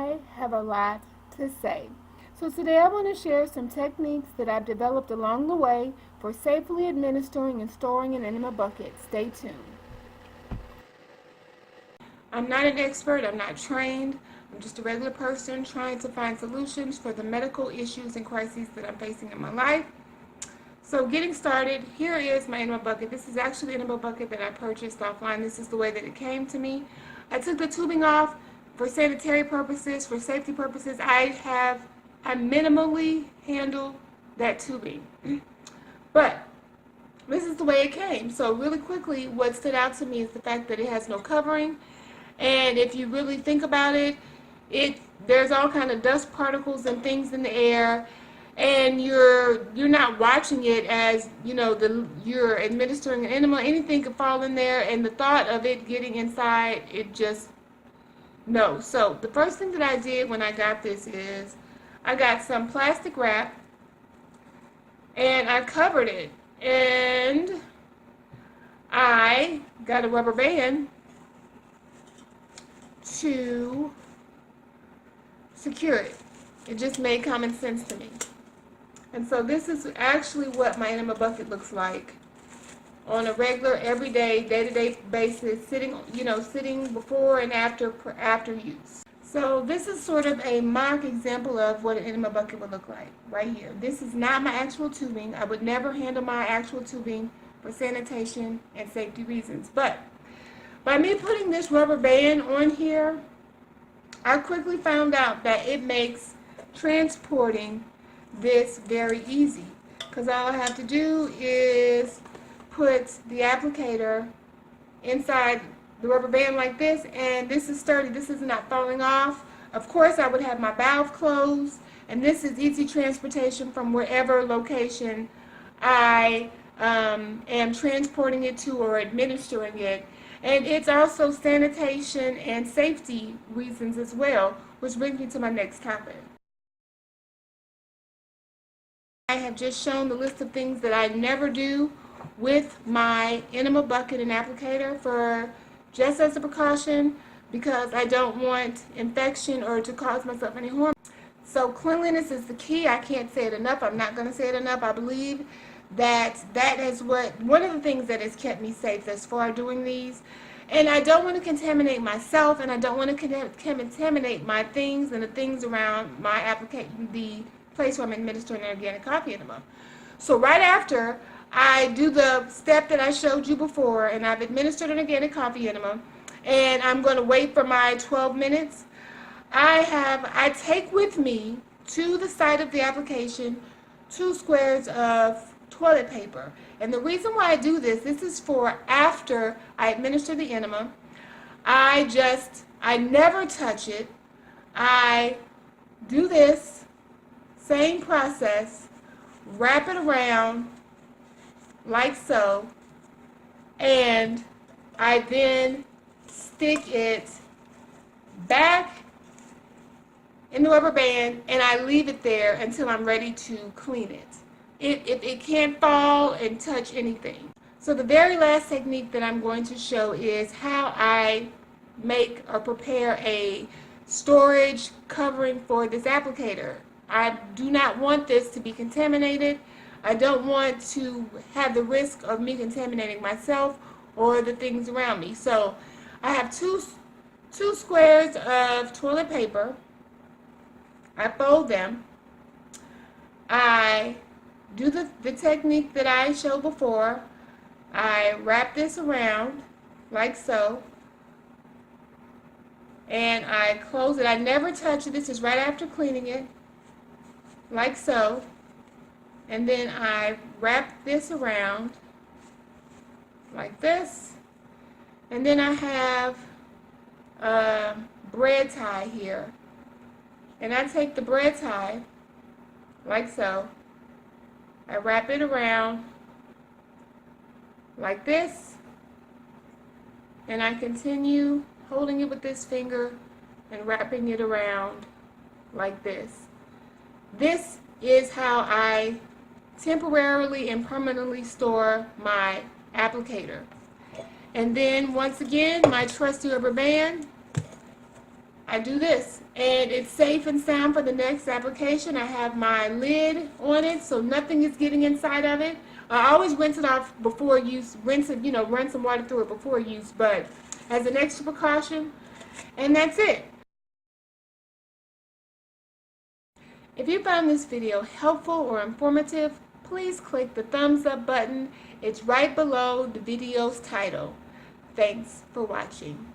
I have a lot to say. So today I want to share some techniques that I've developed along the way for safely administering and storing an enema bucket. Stay tuned. I'm not an expert, I'm not trained, I'm just a regular person trying to find solutions for the medical issues and crises that I'm facing in my life. So getting started, here is my enema bucket. This is actually an enema bucket that I purchased offline. This is the way that it came to me. I took the tubing off for sanitary purposes, for safety purposes. I minimally handle that tubing. But this is the way it came. So really quickly, what stood out to me is the fact that it has no covering. And if you really think about it, there's all kind of dust particles and things in the air. And you're not watching it as, you know, you're administering an enema. Anything could fall in there, and the thought of it getting inside, it just, no. So the first thing that I did when I got this is I got some plastic wrap, and I covered it, and I got a rubber band to secure it. It just made common sense to me. And so this is actually what my enema bucket looks like on a regular, everyday, day-to-day basis, sitting before and after use. So this is sort of a mock example of what an enema bucket would look like right here. This is not my actual tubing. I would never handle my actual tubing for sanitation and safety reasons. But by me putting this rubber band on here, I quickly found out that it makes transporting this very easy, because all I have to do is put the applicator inside the rubber band like this, and this is sturdy. This is not falling off. Of course, I would have my valve closed, and this is easy transportation from wherever location I am transporting it to or administering it. And it's also sanitation and safety reasons as well, which brings me to my next topic. I have just shown the list of things that I never do with my enema bucket and applicator, for just as a precaution, because I don't want infection or to cause myself any harm. So cleanliness is the key. I can't say it enough. I'm not going to say it enough. I believe that is one of the things that has kept me safe thus far doing these. And I don't want to contaminate myself, and I don't want to contaminate my things and the things around my application, the place where I'm administering an organic coffee enema. So right after I do the step that I showed you before, and I've administered an organic coffee enema, and I'm going to wait for my 12 minutes, I take with me to the site of the application 2 squares of toilet paper. And the reason why I do this is for after I administer the enema. I never touch it. I do this same process, wrap it around like so, and I then stick it back in the rubber band, and I leave it there until I'm ready to clean it. It can't fall and touch anything. So the very last technique that I'm going to show is how I make or prepare a storage covering for this applicator. I do not want this to be contaminated. I don't want to have the risk of me contaminating myself or the things around me. So I have two squares of toilet paper. I fold them. I do the technique that I showed before. I wrap this around like so, and I close it. I never touch it. This is right after cleaning it, like so. And then I wrap this around like this, and then I have a bread tie here, and I take the bread tie like so. I wrap it around like this, and I continue holding it with this finger and wrapping it around like this. This is how I temporarily and permanently store my applicator. And then once again, my trusty rubber band, I do this, and it's safe and sound for the next application. I have my lid on it, so nothing is getting inside of it. I always rinse it off before use, rinse it, run some water through it before use, but as an extra precaution, and that's it. If you found this video helpful or informative, please click the thumbs up button. It's right below the video's title. Thanks for watching.